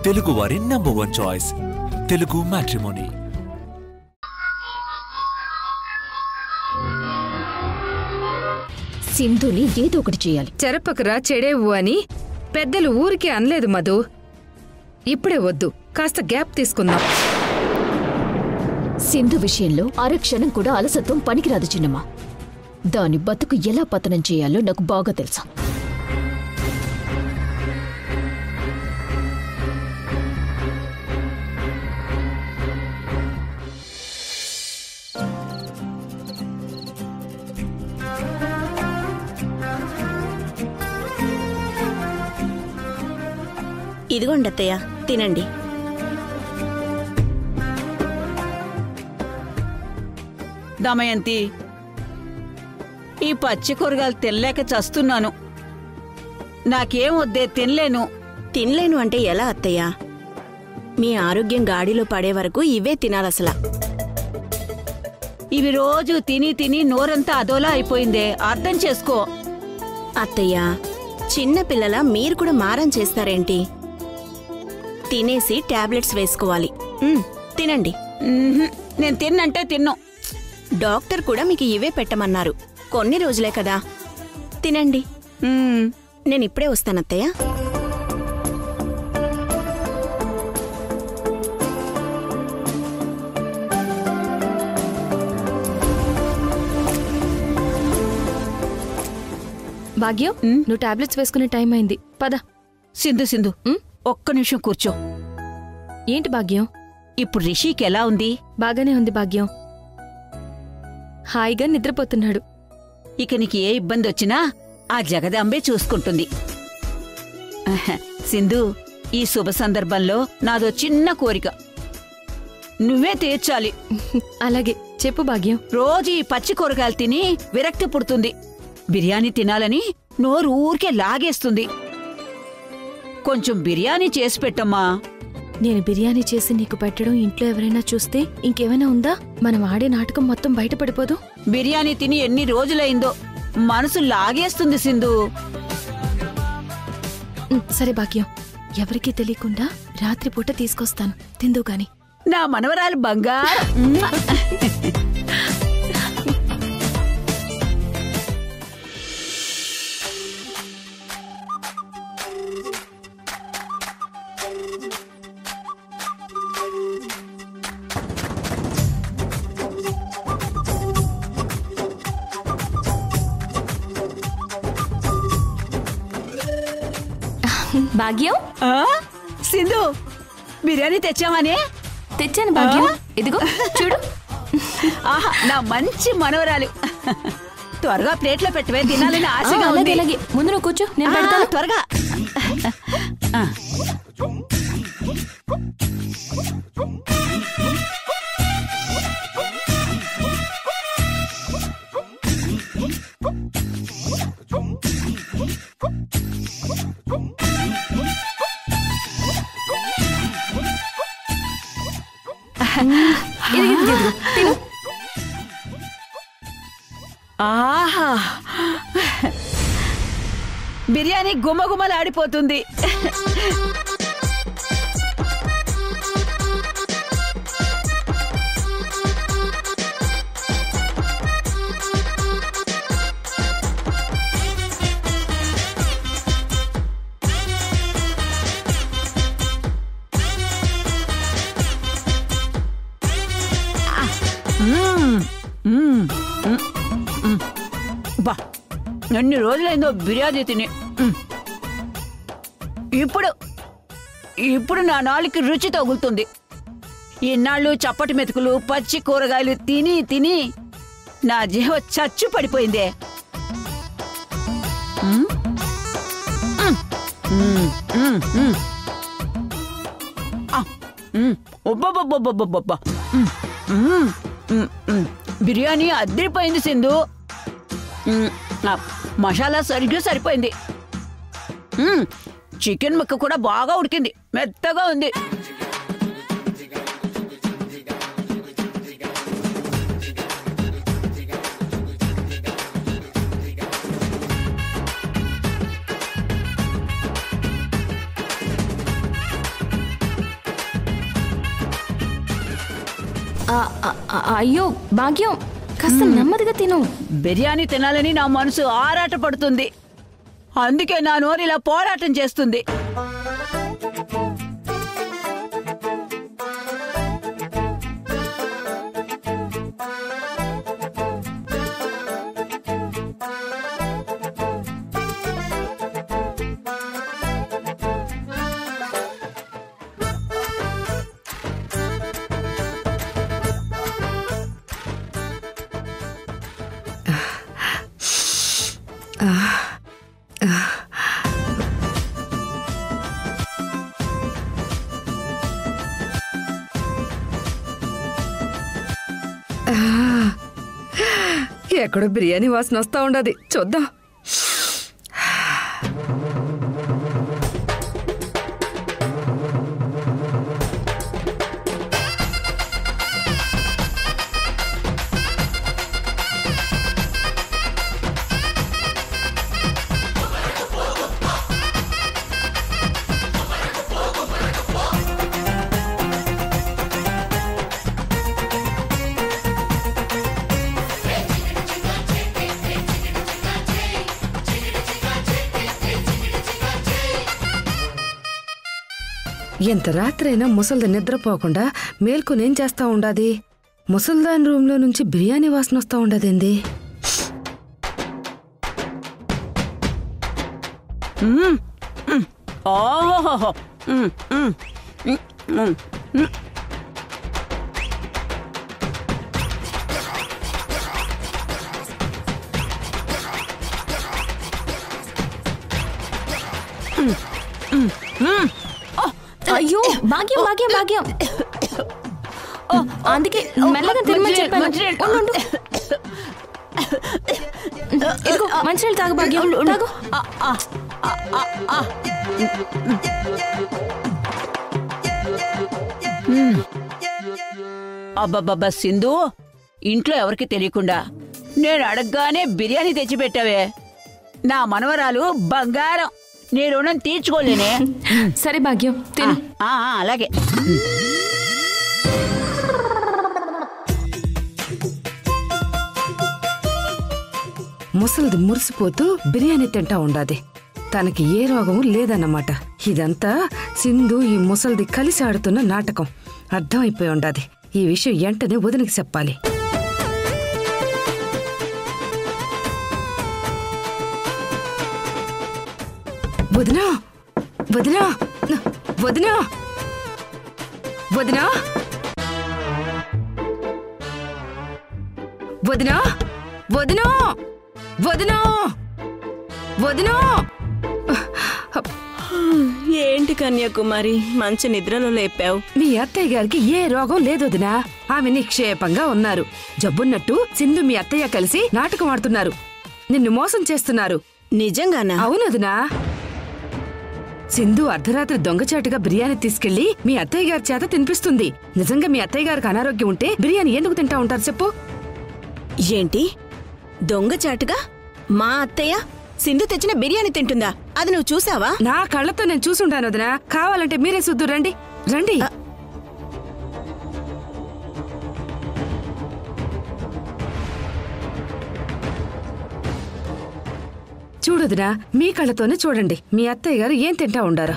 తెలుగు వారి number 1 choice Telugu matrimony. సింధుని ఏదో ఒకటి చేయాలి. చెరపకరా చెడేవు అని పెద్దలు ఊరికి అనలేదు మధు. ఇప్పుడే వద్దు, కాస్త గ్యాప్ తీసుకుందాం. సింధు విషయంలో అరక్షణం కూడా అలసత్వం పనికిరాదు చిన్నమ్మ. దాని బతుకు ఎలా పతనం చేయాలో నాకు బాగా తెలుసా. ఇదిగోండి అత్తయ్య, తినండి. దమయంతి, ఈ పచ్చి కూరగాయలు తినలేక చస్తున్నాను. నాకేం వద్దే, తినలేను. తినలేను అంటే ఎలా అత్తయ్య? మీ ఆరోగ్యం గాడిలో పడే వరకు ఇవే తినాలసలా. ఇవి రోజు తిని తిని నోరంతా అదోలా అయిపోయిందే, అర్థం చేసుకో. అత్తయ్య, చిన్నపిల్లల మీరు కూడా మారం చేస్తారేంటి? తినేసి టాబ్లెట్స్ వేసుకోవాలి. తినండి. నేను తిన్నంటే తిన్ను. డాక్టర్ కూడా మీకు ఇవే పెట్టమన్నారు. కొన్ని రోజులే కదా, తినండి. నేను ఇప్పుడే వస్తానత్తయ్య. భాగ్యం, నువ్వు టాబ్లెట్స్ వేసుకునే టైం అయింది, పద. సింధు ఒక్క నిమిషం కూర్చో. ఏంటి భాగ్యం? ఇప్పుడు రిషికి ఎలా ఉంది? బాగానే ఉంది భాగ్యం, హాయిగా నిద్రపోతున్నాడు. ఇక నీకు ఏ ఇబ్బంది వచ్చినా ఆ జగదాంబే చూసుకుంటుంది. సింధు, ఈ శుభ సందర్భంలో నాదో చిన్న కోరిక, నువ్వే తీర్చాలి. అలాగే చెప్పు భాగ్యం. రోజు ఈ పచ్చి కూరగాయలు తిని విరక్తి పుడుతుంది. బిర్యానీ తినాలని నోరు ఊరికే లాగేస్తుంది. కొంచెం బిర్యానీ చేసి పెట్టమ్మా. నేను బిర్యానీ చేసి నీకు పెట్టడం ఇంట్లో ఎవరైనా చూస్తే ఇంకేమైనా ఉందా? మనం ఆడే నాటకం మొత్తం బయటపడిపోదు. బిర్యానీ తిని ఎన్ని రోజులైందో, మనసు లాగేస్తుంది సింధు. సరే భాగ్యం, ఎవరికీ తెలియకుండా రాత్రిపూట తీసుకొస్తాను, తిందు గాని. నా మనవరాలు బంగారు. భాగ్యం, సింధు, బిర్యానీ తెచ్చామనే? తెచ్చాను భాగ్యం, ఇదిగో చూడు. ఆహా, నా మంచి మనవరాలు. త్వరగా ప్లేట్లో పెట్టవే, తినాలని ఆశగా ఉంది. అలాగే, ముందు నువ్వు కూర్చో, నేను పెడతాను. త్వరగా. తిను. ఆహా, బిర్యానీ గుమగుమలాడిపోతుంది. బా, ఎన్ని రోజులైందో బిర్యానీ తిని. ఇప్పుడు నా నాలుగుకి రుచి తగులుతుంది. ఇన్నాళ్ళు చప్పటి మెతుకులు, పచ్చి కూరగాయలు తిని తిని నా జీవ చచ్చు పడిపోయిందే. బిర్యానీ అదిరిపోయింది సింధు. మసాలా సరిగ్గా సరిపోయింది. చికెన్ ముక్క కూడా బాగా ఉడికింది, మెత్తగా ఉంది. అయ్యో భాగ్యం, కాస్త నెమ్మదిగా తిను. బిర్యానీ తినాలని నా మనసు ఆరాట పడుతుంది, అందుకే నా నోరు ఇలా పోరాటం చేస్తుంది. ఎక్కడో బిర్యానీ వాసన వస్తా ఉండదు, చూద్దాం. ఎంత రాత్రైనా ముసల్ది నిద్రపోకుండా మేల్కొనేం చేస్తా ఉండాది? ముసల్దాన్ రూమ్లో నుంచి బిర్యానీ వాసన వస్తా ఉండదేంది? ఓహో, అయ్యో భాగ్యం భాగ్యం భాగ్యం, అందుకే మెల్లగా తినమని చెప్పాను. ఉండు. ఇదిగో మంచినీళ్ళు తాగు భాగ్యం, తాగు. అబ్బబ్బబ్బా సింధు, ఇంట్లో ఎవరికి తెలియకుండా నేను అడగగానే బిర్యానీ తెచ్చిపెట్టావే. నా మనవరాలు బంగారం, నీ రుణం తీర్చుకోలేనే. సరే భాగ్యం తిను. అలాగే. ముసలిది మురిసిపోతూ బిర్యానీ తింటా ఉండాది. తనకి ఏ రోగము లేదన్నమాట. ఇదంతా సింధు ఈ ముసలిది కలిసి ఆడుతున్న నాటకం. అర్థమైపోయి ఉండాది. ఈ విషయం వెంటనే వదినకి చెప్పాలి. వదినా వదినా వదినా వదినా వదినా వదినా వదినా వదినా. ఏంటి కన్యాకుమారి, మంచి నిద్రలో లేపావు? మీ అత్తయ్య గారికి ఏ రోగం లేదు వదినా. ఆమె నిక్షేపంగా ఉన్నారు. జబ్బున్నట్టు సింధు మీ అత్తయ్య కలిసి నాటకం ఆడుతున్నారు. నిన్ను మోసం చేస్తున్నారు. నిజంగానా? అవును వదినా. సింధు అర్ధరాత్రి దొంగచాటుగా బిర్యానీ తీసుకెళ్లి మీ అత్తయ్య గారి చేత తినిపిస్తుంది. నిజంగా మీ అత్తయ్య గారికి అనారోగ్యం ఉంటే బిర్యానీ ఎందుకు తింటా ఉంటారు చెప్పు? ఏంటి దొంగచాటుగా మా అత్తయ్య సింధు తెచ్చిన బిర్యానీ తింటుందా? అది నువ్వు చూసావా? నా కళ్ళతో నేను చూసుంటాను వదినా. కావాలంటే మీరే చూద్దు. రండి రండి. చూడదునా, మీ కళ్ళతోనే చూడండి మీ అత్తయ్య గారు ఏం తింటా ఉండారో.